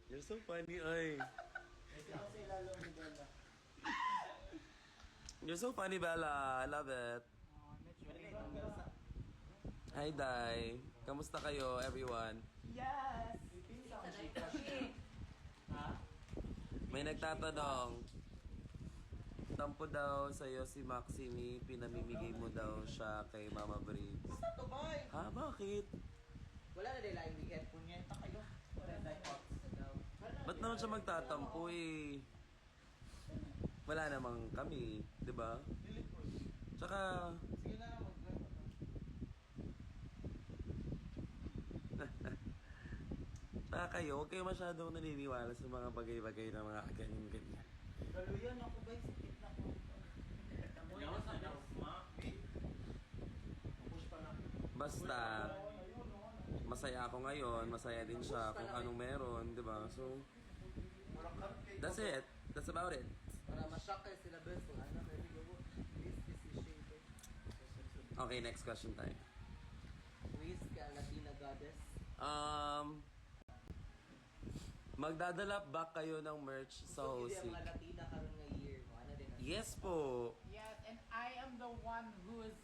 You're so funny, ay. Kasi lalo ni Bella. You're so funny, Bella. I love it. Hi, Dai. Kamusta kayo, everyone? Yes! Ha? May nagtatanong. Tampo daw sa'yo si Maxine, pinamimigay mo daw siya kay Mama Briggs. Basta to, boy! Ha? Bakit? Wala na nila yung headphone niya. Ito kayo. Wala na daw. Ba't naman siya magtatampo eh? Wala namang kami, di ba? Tsaka, Sige na, tsaka kayo, huwag kayo masyadong naniniwala sa mga bagay-bagay na mga ganyan-ganyan. Galuyan ako ba? Sikit na ko. Basta, masaya ako ngayon, masaya din siya kung anong meron, di ba? So, that's it. That's about it. Para ma-shock kayo sila best. Kung ano, ready go. This is shape. Okay, next question tayo. Wiz ka, Latina goddess. Magdadala ba kayo ng merch sa So, hindi Hosik? ang mga Latina karon nga year. Mo. Ano din ang Yes po. Yes, and I am the one who's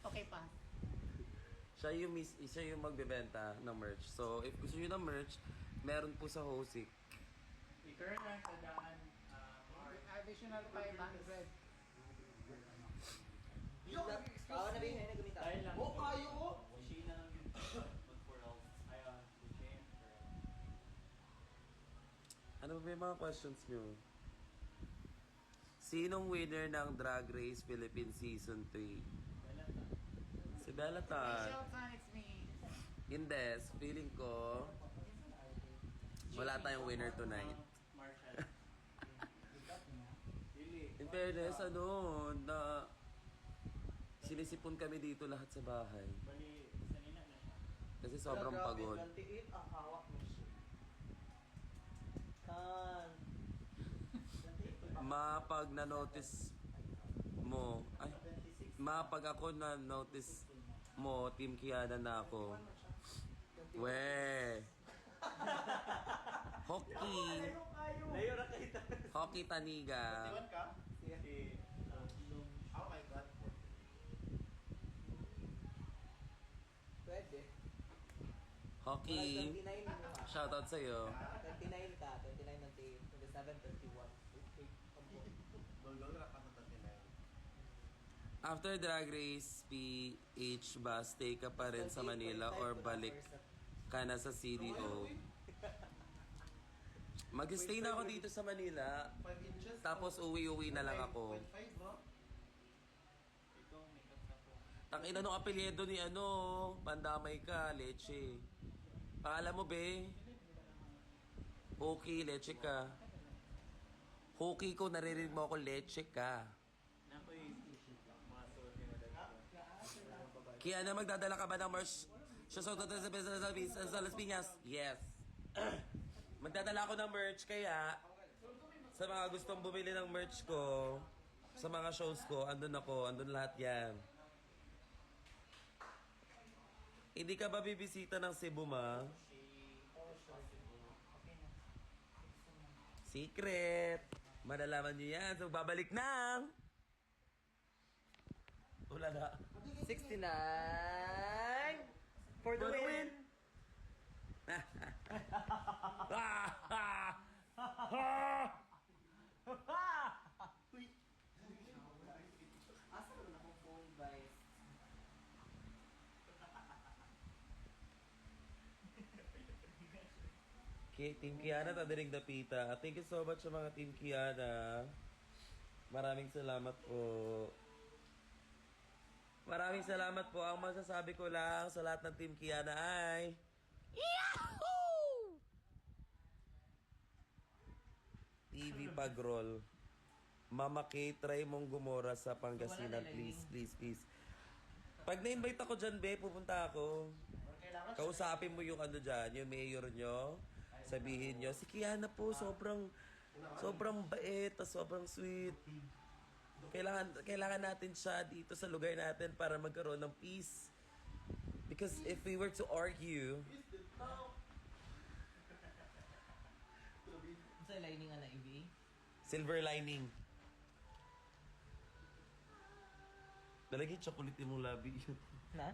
okay pa. Siya yung magbebenta ng merch. So, if gusto niyo ng merch, meron po sa Hosik. Return lang sa daan. Additional 500. Kawa na ba yung na gamitan? Dahil lang. Oh, kayo! Siya na lang yun. Mag-for-all. Ayan, Shane. Ano ba yung mga questions niyo? Sinong winner ng Drag Race Philippines Season 3? Si Bella Tan. Showtime, it's me. Hindi, feeling ko wala tayong winner tonight. Marshall. Dili. In fairness, na sinisipon kami dito lahat sa bahay. Bali, sanina na siya. Kasi sobrang pagod. 28 ang hawak mo siya. Kan. Pag na-notice mo, pag ako na-notice mo, Team Kiana na ako. We! Hockey! Layo na kayo. Hockey Taniga. ka? Si... Oh my God. Pwede. Hockey. 29 mo ha. Shoutout sa'yo. 29 ka. 29 ng team. 27, 31. Okay. After Drag Race PH ba, stay ka pa rin sa Manila or balik ka na sa CDO? Mag-stay na ako dito sa Manila. Tapos uwi-uwi na lang ako. Ikaw, makeup na po. Tangina nung apelyido ni Pandamay ka, Leche. Paalam mo, be? Okay, Leche ka. Hoki ko, naririnig mo ako, Leche ka. Nakoy, mga suot yung madali. Kaya na magdadala ka ba ng merch? Siya sa Las Piñas? Yes. Magdadala ako ng merch, kaya sa mga gustong bumili ng merch ko, sa mga shows ko, andun lahat yan. Hindi ka ba bibisita ng Cebu, ma? Secret! Malalaman niyo yan. So, babalik na! Wala na. 69 for the win. Asa na akong phone guys? Team Kiana, tadirig na pita. Thank you so much sa mga Team Kiana. Maraming salamat po. Maraming salamat po. Ang masasabi ko lang sa lahat ng Team Kiana ay... Yahoo! TV Pagrol. Mama K, try mong gumora sa Pangasinan. Please, please, please. Pag na-invite ako dyan, be, pupunta ako. Kausapin mo yung dyan, yung mayor nyo. Sabihin nyo, si Kiana po, sobrang bait, sobrang sweet. Kailangan natin siya dito sa lugar natin para magkaroon ng peace. Because if we were to argue, Sa lining na EV. Silver lining. Nalagay chocolate yung mong labi. Na?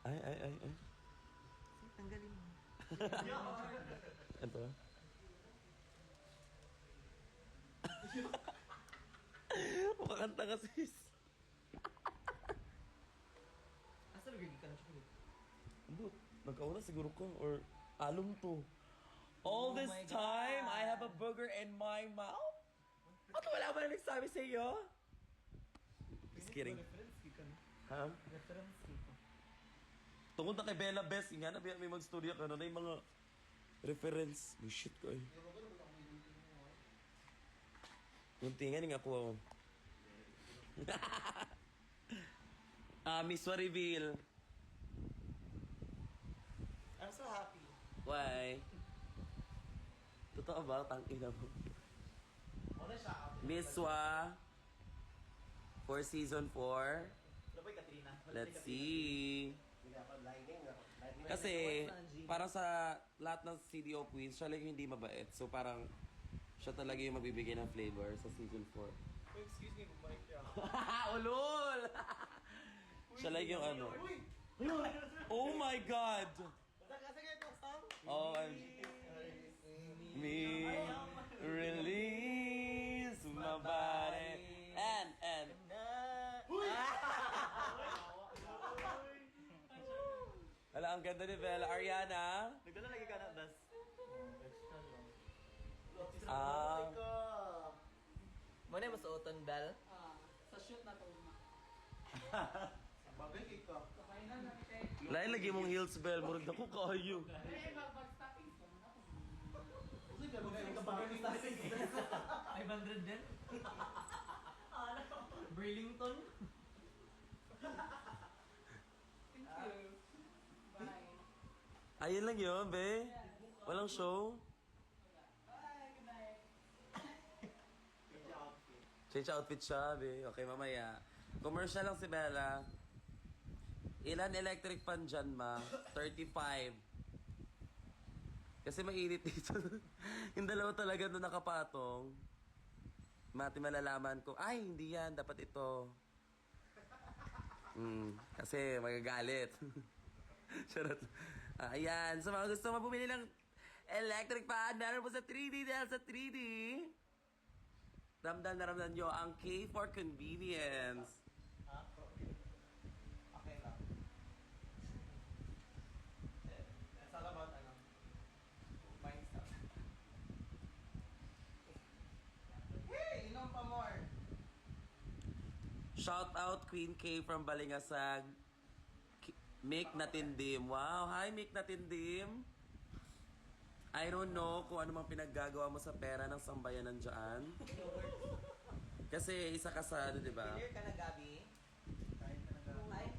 Ay. Tanggalin mo. Ito. Makakanta ka sis. Asa lagi ka ng chocolate? Ano? Nagkauna siguro ko or alum to. All Oh this my time, God. I have a booger in my mouth? At wala ba na nagsabi sa iyo? Just kidding. Ha? Reference ko. Tungkol na kay Bella Best, nga na may mag-studio ka na yung mga reference. Oh, shit ko eh. Yung tingan yung ako. Miss Reveal. I'm so happy. Why? Totoo ba? Tangina mo. Wala siya. Miss Wa for season 4. Laboy Katrina. Let's see. Kasi, parang sa lahat ng CDO queens, siya lang yung hindi mabait. So parang, siya talaga yung magbibigay ng flavor sa season 4. Excuse me, bumalik siya. Ulol! Siya lang yung ano. Oh my God! Kasi kayo ito, Sam? Oh, me release my body. And. Hala, ang ganda ni Bella. Ariana? Nagdala lagi ka na, Das. Muna yung masuoton, Bell? Sa shoot na to. Bagay ka. Sa final na kita. Lain lagi mong heels, Bell. Murag na ko kayo. Eh, mag-stopping ko. Ako. Ay, 500 din? Burlington? Thank you. Bye. Ayun lang yun, be. Walang show. Bye. Good night. Change outfit siya, be. Okay, mamaya. Commercial lang si Bella. Ilan electric fan dyan, ma? 35. Kasi mainit dito. Yung dalawa talaga doon nakapatong. Mati malalaman ko, ay, hindi yan. Dapat ito. Kasi magagalit. Charot. Ayan. Sa mga gusto mabumili ng electric fan, meron po sa 3D dahil sa 3D. Ramdam na ramdam nyo ang K for convenience. Okay lang. It's all about, buying stuff. Hey! Inom pa more! Shout out Queen K from Balingasag. Make Natindim. Wow, hi Make Natindim. I don't know kung ano mang pinaggagawa mo sa pera ng sambayanan dyan. Kasi isa ka sa ano, di ba? Clear ka na, Gabi? Kain ka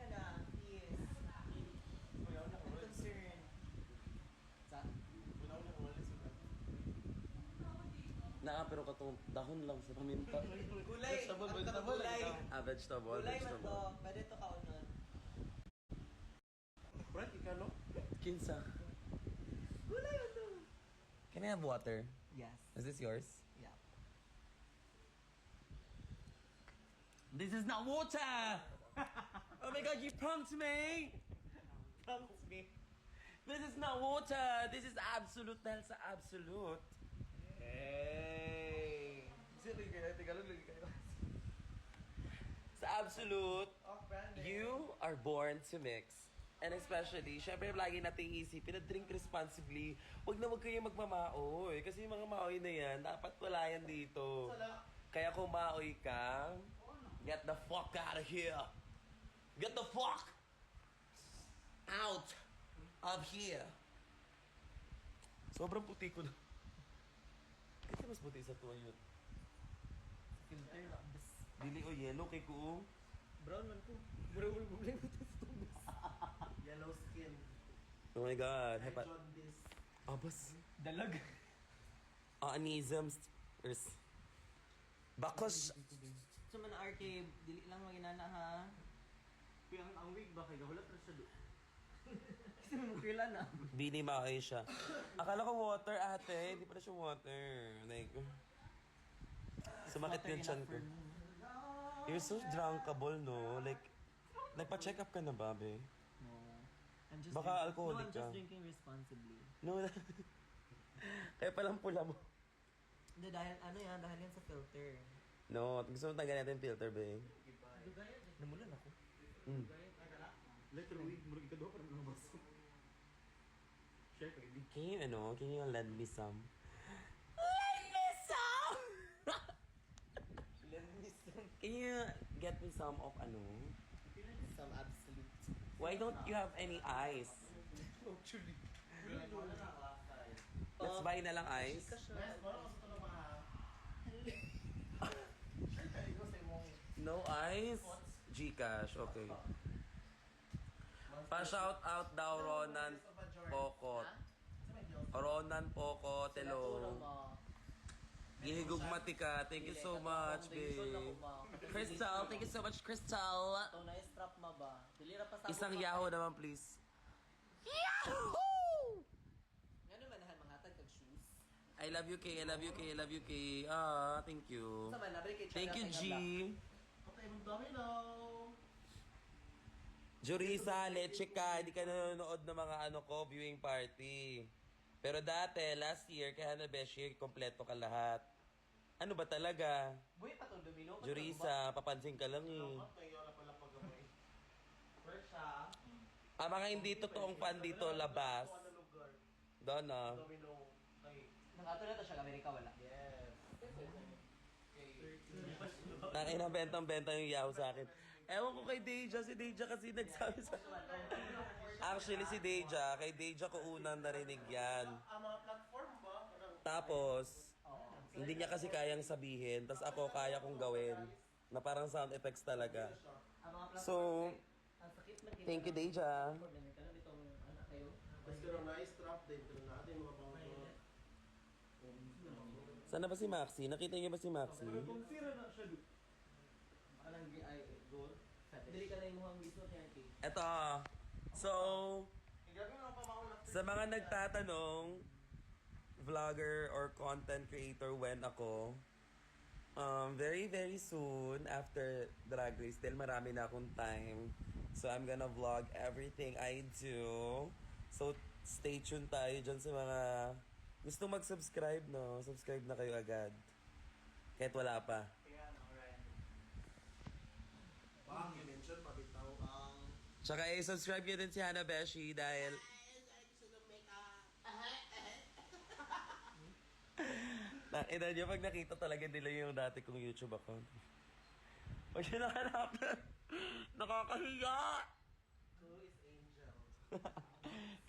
na, please. I'm concerned. Sa? Pero katong dahon lang sa paminta. Gulay! Gulay! Vegetable. Gulay man to. Pwede to kaunon. Brad, ikaw no? Kinsa. Gulay man to. Can I have water? Yes. Is this yours? Yeah. This is not water! Oh my god, you punked me! Promise me. This is not water! This is absolute dahil sa absolute. Hey! Sino yung kaya? Tagalog lagi kayo. Sa absolute, Oh, branding. you are born to mix. And especially, syempre lagi nating isipin na drink responsibly. Huwag kayo magmamaoy. Kasi yung mga maoy na yan, dapat wala yan dito. Kaya kung maoy ka, get the fuck out of here. Get the fuck out of here. Sobrang puti ko na. Kasi mas puti sa tuwa yun. Filter lang. Dili o yellow kay ko. Brown man ko. Brown mo lang ito. Yellow skin. Oh my god. I jaundice. Abas. Dalag. Anisms. Bakos. So man RK, dili lang maginana ha. Kaya ang wig ba kayo? Wala pa siya doon. Kasi mo girl na. Bini Maoy siya. Akala ko water, ate. Hindi pala siya water. Like, sumakit yung chan ko. You're so drunkable, no? Like, nagpa-check up ka na ba, be? No. I'm just Baka drinking- alcoholic No, I'm just ka. drinking responsibly. No, kaya palang pula mo. Hindi, dahil dahil yan sa filter. No, gusto mo tanggalin natin yung filter, be. Namulan ako. Mm. Literally, murag ka daw, parang nabasa. Share ka, hindi. Can you lend me some? Lend me some! Can you get me some of Some absolute. Why don't you have any ice? Actually. Let's buy na lang ice. No ice? Gcash, okay. Pa-shout out daw Ronan Pokot. Ronan Pokot, hello. Gihigugmati ka. Thank you so much, babe. Crystal, thank you so much, Crystal. Ito na strap ma ba? Dili ra pa sa Isang Yahoo naman, please. Yahoo! Ngano man nahan mangatag kag shoes? I love you, Kay. I love you, Kay. I love you, Kay. Ah, thank you. Sa man na break Thank you, G. Okay, magdomino. Jurisa, leche ka. Hindi ka nanonood ng mga viewing party. Pero dati, last year, kay Hannah Beshi, kompleto ka lahat. Ano ba talaga? Buhay pa tong domino. Jurisa, papansin ka lang eh. First siya. Ang mga hindi totoong fan dito, labas. Doon ah. Nangato na to siya Amerika wala. Yes. Nakina bentang-benta yung Yahoo sa akin. Ewan ko kay Deja. Si Deja kasi nagsabi sa... Actually, si Deja. Kay Deja ko unang narinig yan. Ang mga platform ba? Tapos, hindi niya kasi kayang sabihin. Tapos ako kaya kong gawin. Na parang sound effects talaga. Ang mga platform. So, Ang sakit man thank you, Deja. Problem ka na ditong anak kayo. Mas ka na strap din. Pero natin mga pang... Sana ba si Maxi? Nakita niyo ba si Maxi? Kung sira na siya. Anong ay goal? Dili ka na yung mukhang gusto niya kay. Eto. So, sa mga nagtatanong, vlogger or content creator when ako, very very soon after Drag Race, dahil marami na akong time. So, I'm gonna vlog everything I do. So, stay tuned tayo dyan sa mga gusto mag-subscribe, no? Subscribe na kayo agad. Kahit wala pa. Bang, i-mention, pabitaw ang... Tsaka i-subscribe nyo din si Hannah Beshi dahil... Nakita nyo pag nakita talaga nila yung dati kong YouTube account. Pag siya nakanap na, nakakahiya! Who is Angel?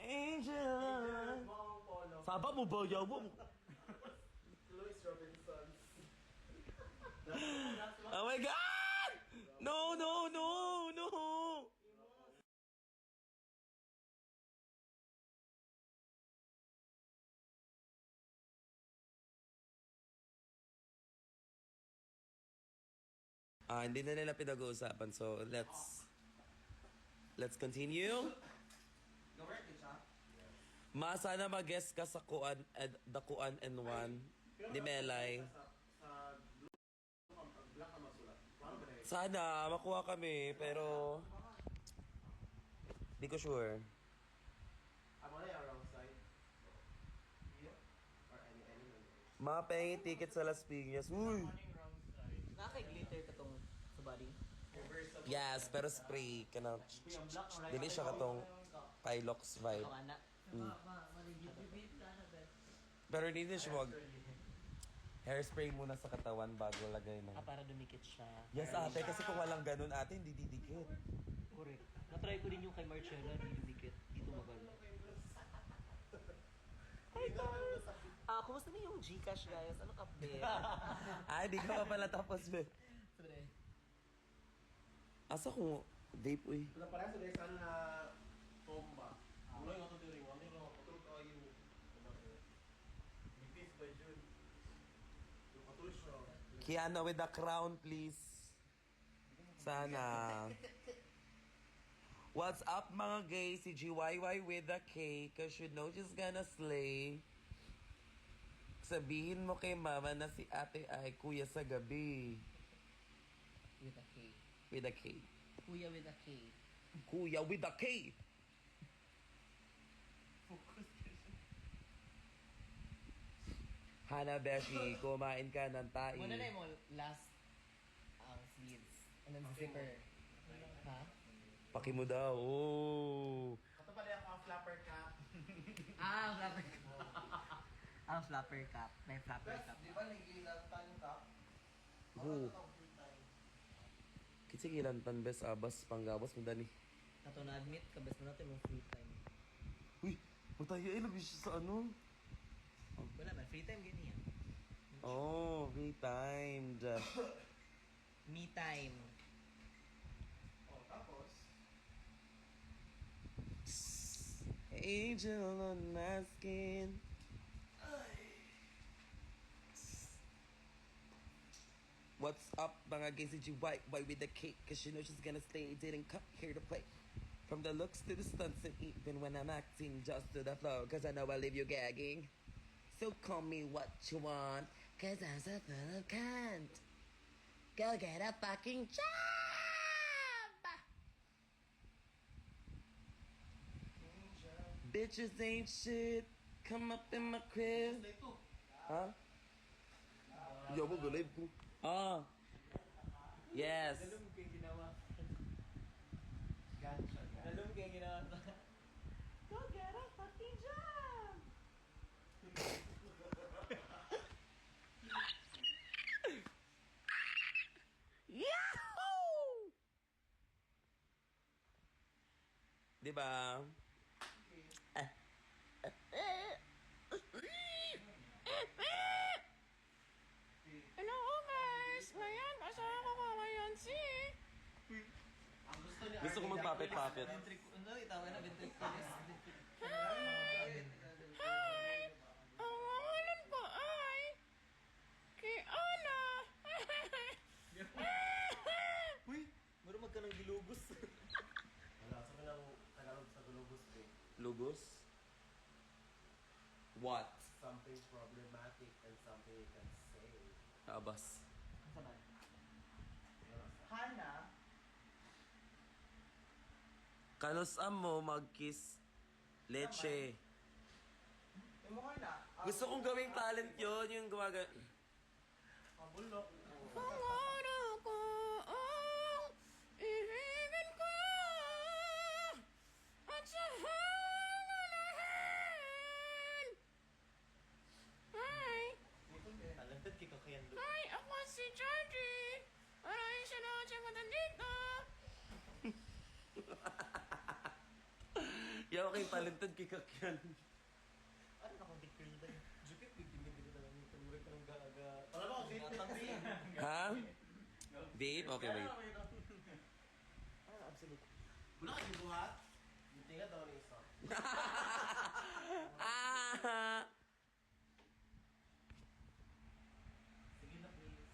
Angel! Mong polo. Saba mo ba? Yawa mo. Louis Robinson. Oh my God! No, no, no, no! Hindi na nila pinag-uusapan. So, let's continue. Go-work siya. Sana mag-guest ka sa Kuan, the Kuan and One ni Melay. Sa black ang masulat. Paano ba na Sana makuha kami, pero di ko sure. I'm on your wrong side. Yeah. Or any Mapengi ticket sa Las Piñas. Uy! Nakakay-glitter ka tong sa body. Yes, pero spray ka na. Dili siya katong Pilox vibe. Ang anak. Pero hindi din siya mag hairspray muna sa katawan bago lagay ng... Para dumikit siya. Yes, ate, kasi kung walang ganun, ate, hindi didikit. Correct. Na-try ko din yung kay Marcella, hindi dumikit. Dito maganda. Kumusta na yung Gcash, guys? Anong update? Ay, di ka pa pala tapos, be. Asa ko, vape, uy. Wala pala sa desan na tomba. Wala yung ato diri, wala yung ato kayo. Bipis by June. Yung ato siya. Kiana with the crown, please. Sana. What's up mga gay? Si GYY with a K. Cause you know she's gonna slay. Sabihin mo kay mama na si ate ay kuya sa gabi. With a K. With a K. Kuya with a K. Kuya with a K. Hana Beshi, kumain ka ng tai. Muna na mo last sleeves. And then zipper. Ha? Paki mo daw. Oh. Ito pala yung flapper cap. Flapper cup. Flapper cup. May flapper cup. Di ba nagilan tayo ka? Who? Kitsigilan tan bes abas panggawas mo dani. Kato na admit, kabas mo natin mong free time. Uy, mataya ilang siya sa ano? Wala man, free time ganyan. Oh, free timed. Me time. Oh, tapos? Angel on my skin. What's up, mga GCG white boy with the cake? Cause you know she's gonna stay, didn't come here to play. From the looks to the stunts and even when I'm acting just to the flow. Cause I know I leave you gagging. So call me what you want. Cause I'm so full of cunt. Go get a fucking job! Bitches ain't shit. Come up in my crib. Huh? Yo, mo live ko. Oh. Yes. Dalum kayong ginawa. Gotcha. Dalum kayong ginawa. Go get a fucking job! Yahoo! Diba? Hello guys! Ngayon, asawa ko ka ngayon si... Ang gusto niya. Gusto ko magpapit-papit. Ano, itawa na ventriculis. Hi! Ang pangalan ko ay... Kiana! Uy! Muro magka ng gilugos. Wala, sa kanang Tagalog sa Gulubos eh. Lugos? What? Something problematic and something you can say. Abas. Hana, Kanusam mo mag-kiss leche. yung mukha na. Gusto kong gawing talent yon yung gumaga... Mabulok. Pangarap ko ang ibigin ko at sa hangalahan. Hi! Talented kiko kayan doon. Hi! Ako si Georgie! Maraming salamat sa matandito! Yaw kay talented kay Kakyan. Ano na kung dikil ba yun? Jupit, bigyan-bigyan na lang yung kanuri ka ng gaga. Wala ba ako Tabi. Ha? Babe? Okay, wait. Ah, absolute. Wala ka yung buhat? Yung tinga daw ni isa. Ah! Sige na please.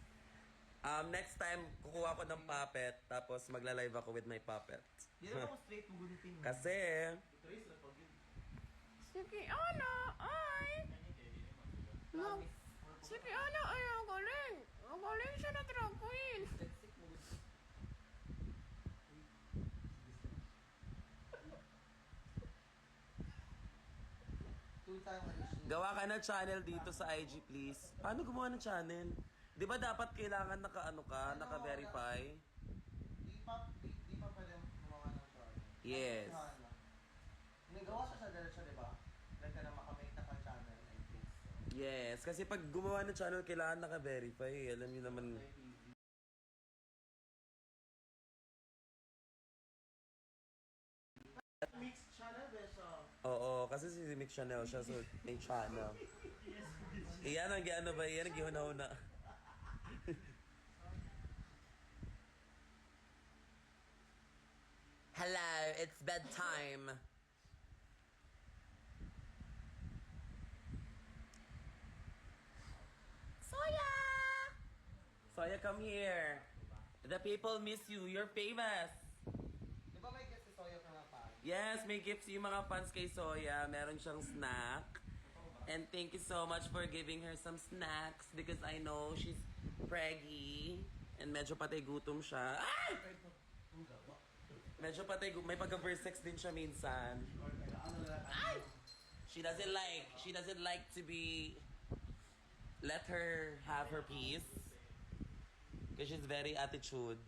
Next time, kukuha ko ng puppet, tapos magla-live ako with my puppet. Di na ako straight magulitin mo. Kasi, Trace na pag yun. Si Kiana ay... Promise. Si Kiana ay magaling! Magaling siya na drag queen! Sick magulitin. Two time issue. gawa ka ng channel dito sa IG, please. Paano gumawa ng channel? Di ba dapat kailangan naka-verify? Di pa pwede gumawa ng channel. Yes. Hana. Nagawa siya sa diretso, di ba? Like ka na makamake na ka channel, I think so. Yes, kasi pag gumawa ng channel, kailangan naka-verify. Alam niyo naman. Mixed channel, beso. Oo, kasi si Mick Chanel siya, so may channel. Iyan ang ano ba? Iyan ang gihuna-huna. Hello, it's bedtime. Soya! Soya, come here. The people miss you. You're famous. Di ba may guest si Soyo ka Yes, may gifts yung mga fans kay Soya. Meron siyang snack. And thank you so much for giving her some snacks because I know she's preggy. And medyo patay gutom siya. Ay! Medyo patay gutom. May pagka-verse 6 din siya minsan. Ay! She doesn't like to be... Let her have her peace. Because she's very attitude.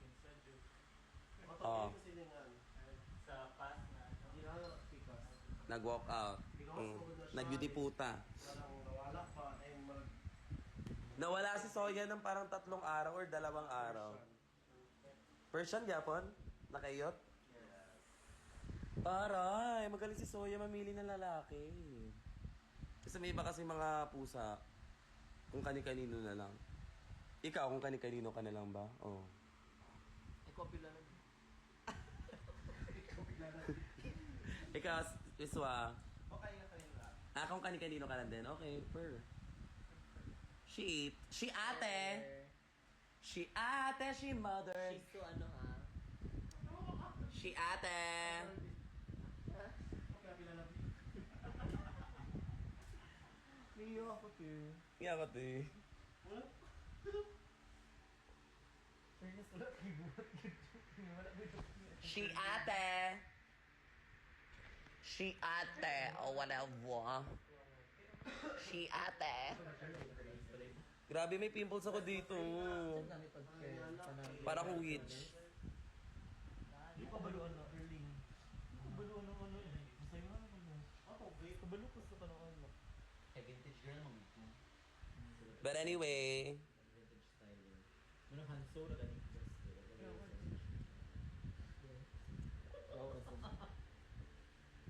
Oh. Sa past na, hindi na pikas. Nag-walk out. Nag-beauty puta. Parang nawala pa, ay Nawala si Soya ng parang 3 araw or 2 araw. Persian Japon? Nakayot? Aray, magaling si Soya mamili ng lalaki. Kasi may iba kasi mga pusa. Kung kani-kanino na lang. Ikaw, kung kani-kanino ka na lang ba? Oh. I-copy lang. Ikaw, Iswa. okay na kayo lahat. Kung kani-kanino ka lang din. Okay, per. She ate. She ate, she mother. She's so ano ha? She ate. Okay, pilala. Niyo ako te. Nga ka, te. Fairness wala kayo buhat yun. Wala ko ito. She ate. She ate. O whatever. She ate. Grabe, may pimples ako dito. Nami pag-care. Para akong witch. Hindi ko baluan na, Erling. Baluan ng ano eh. Masaya nga naman mo. Okay. Kabalo ko sa panahon mo. Vintage girl mo ito. But anyway, Vintage styler. Manang Hanso na ganit. Oo, kasi.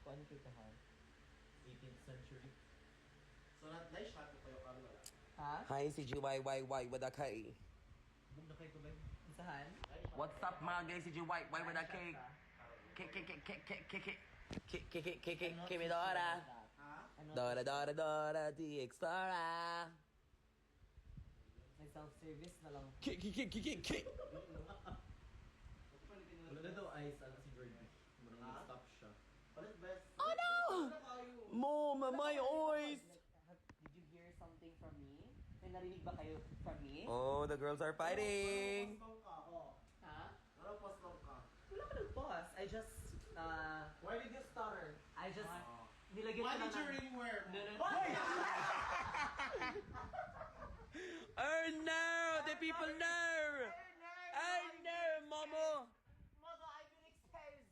Kuan kayo kahal? 18th century. So, na-shot ko kayo kami wala. Ha? hi si GYYY with a K. Bug na kayo to ba? Isahan? What's up mga guys, si GYY with a K. Kimidora. Ha? Ano? Dora, DX Dora. May self-service na lang. Wala na daw ice, ano si Jordan. Marang stop siya. Palit best. Oh no! Ano kayo? Mom, my eyes! Did you hear something from me? May narinig ba kayo from me? Oh, the girls are fighting. Post lang ka. Oh. Ha? Ano post lang ka? Wala ka nag-pause. I just, Why did you stutter? I just, nilagyan ko Why lang did you ng- ring wear? No, no, no. Oh no! The people know! Oh no, Mama! Mother, I've been exposed.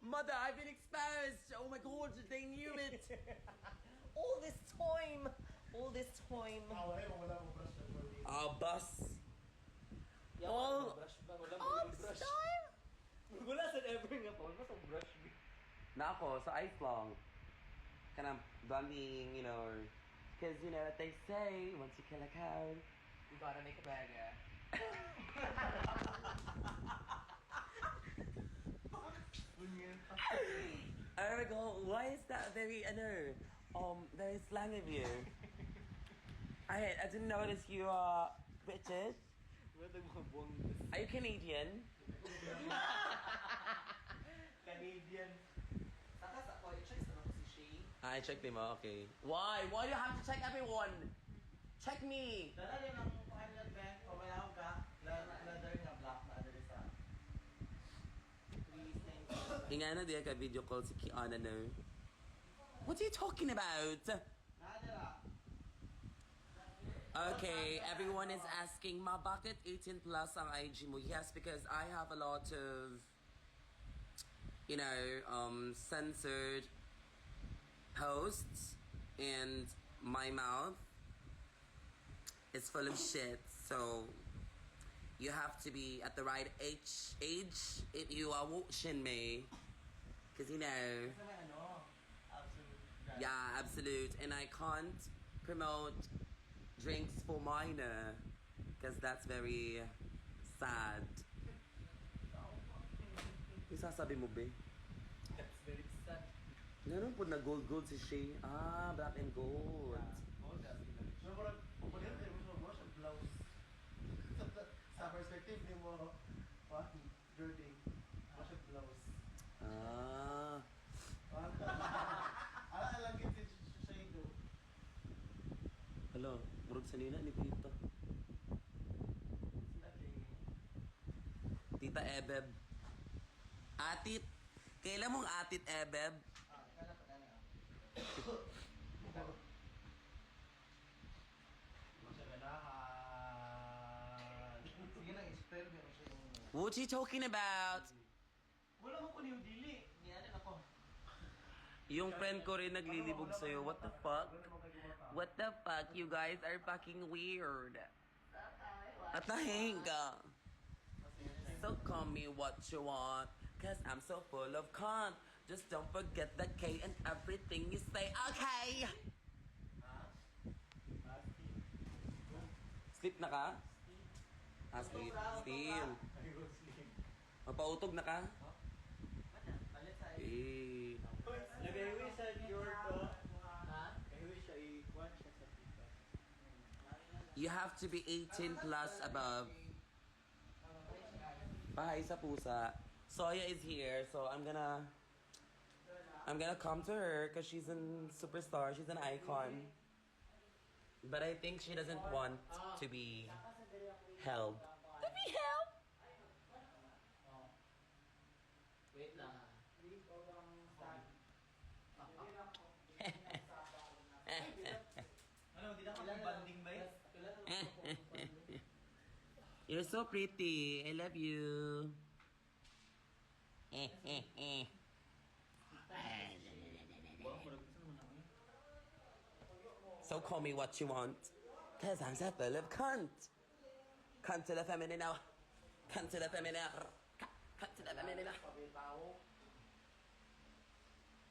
Mother, I've been exposed! Oh my god, they knew it! All this time. Wala mo brush na for me. Bus. Yawa, Oh. brush ba? Wala mo brush. Wala sa ever nga po. Wala sa brush. Nako, sa ice lang. Kind of blending, you know, because you know what they say, once you kill a cow. You gotta make a burger. Oh my god, why is that very, very slang of you? I didn't notice you are British. Are you Canadian? Canadian. Saka sa ko, i-check sa ako si Shay. I checked him, okay. Why? Why do you have to check everyone? Check me! Dala din ang pangalan ba? Pamayawag ka. Leather nga black na adali sa. Please, thank you. Ingana diya ka video call si Kiana no. What are you talking about? Nadala. Okay, everyone is asking, ma bakit 18 plus ang IG mo? Yes, because I have a lot of, you know, censored posts and my mouth is full of shit. So you have to be at the right age if you are watching me. Because, you know, Kasi may ano, absolute. yeah, absolute. And I can't promote drinks for minor because that's very sad. Yung sasabi mo, be? That's very sad. Ganun po na gold si Shay. Ah, black and gold. So, parang, pagkakita mo siya blouse. Sa perspective ni mo, Jordan, mo siya blouse. murag sa nila ni Tita. Tita Ebeb. Atit. Kailan mong atit, Ebeb? Kaya pa kaya. Masaganahan. Sige lang, explain mo siya yung... What you talking about? Wala mo ko yung dili. Niyanin ako. Yung friend ko rin naglilibog sa'yo. What the fuck? What the fuck? You guys are fucking weird. Atahing ka. So call me what you want. Cause I'm so full of con. Just don't forget the K and everything you say. Okay! Sleep na ka? Ah, sleep. Still. Mapautog na ka? Palit sa Eh. Nag-iwi sa your to. Nag-iwi siya i-kwan siya sa pita. You have to be 18 plus above. Bahay sa pusa. Soya is here, so I'm gonna come to her because she's a superstar. She's an icon. But I think she doesn't want to be held. To be held? Wait lang. Ano, hindi na kami banding ba yun? You're so pretty. I love you. So call me what you want. Cause I'm so full of cunt. Cunt to the feminine now. Cunt to the feminine. Cunt to the feminine.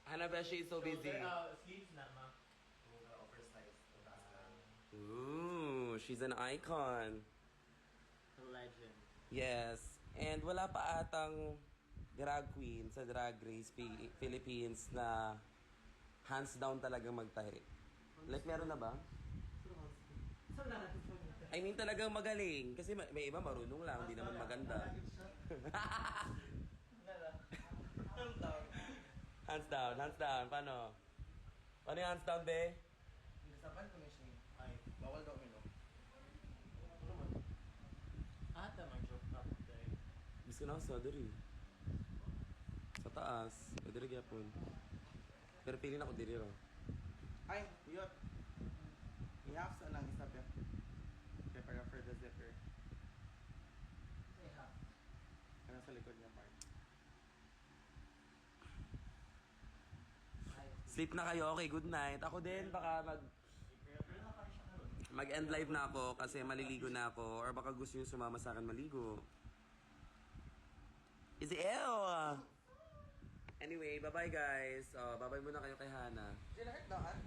Hannah she's so busy. Sleeves na, ma. Ooh, she's an icon. Legend. Yes. And wala pa atang drag queen sa Drag Race Philippines na hands down talagang magtahi. Like, meron na ba? I mean, talagang magaling. Kasi may iba marunong lang, hindi naman maganda. Hands down, hands down. Paano? Paano yung hands down, be? Nasaban ko na siya. Ay. Bawal daw uminom. Ata, mag-joke na po tayo. Bis ka na sa diri. Sa taas. Pwede rin yapon. Pero pili na ako diri ro. Ay, yun. I-half sa lang isa pa. Kaya para for the zipper. Ano sa likod niya part. Sleep na kayo. Okay, good night. Ako din, baka mag-end live na ako kasi maliligo na ako. Or baka gusto nyo sumama sa akin maligo. Is it ew? Anyway, bye-bye guys. Bye-bye muna kayo kay Hannah. Sila hurt daw, han?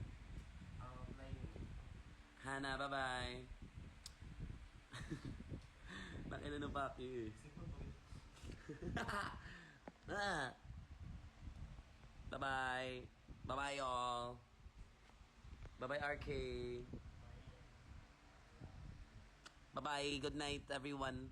Hannah, bye-bye. Nakina ng paki eh. Ah. Bye-bye. Bye-bye all. Bye-bye RK. Bye-bye. Good night everyone.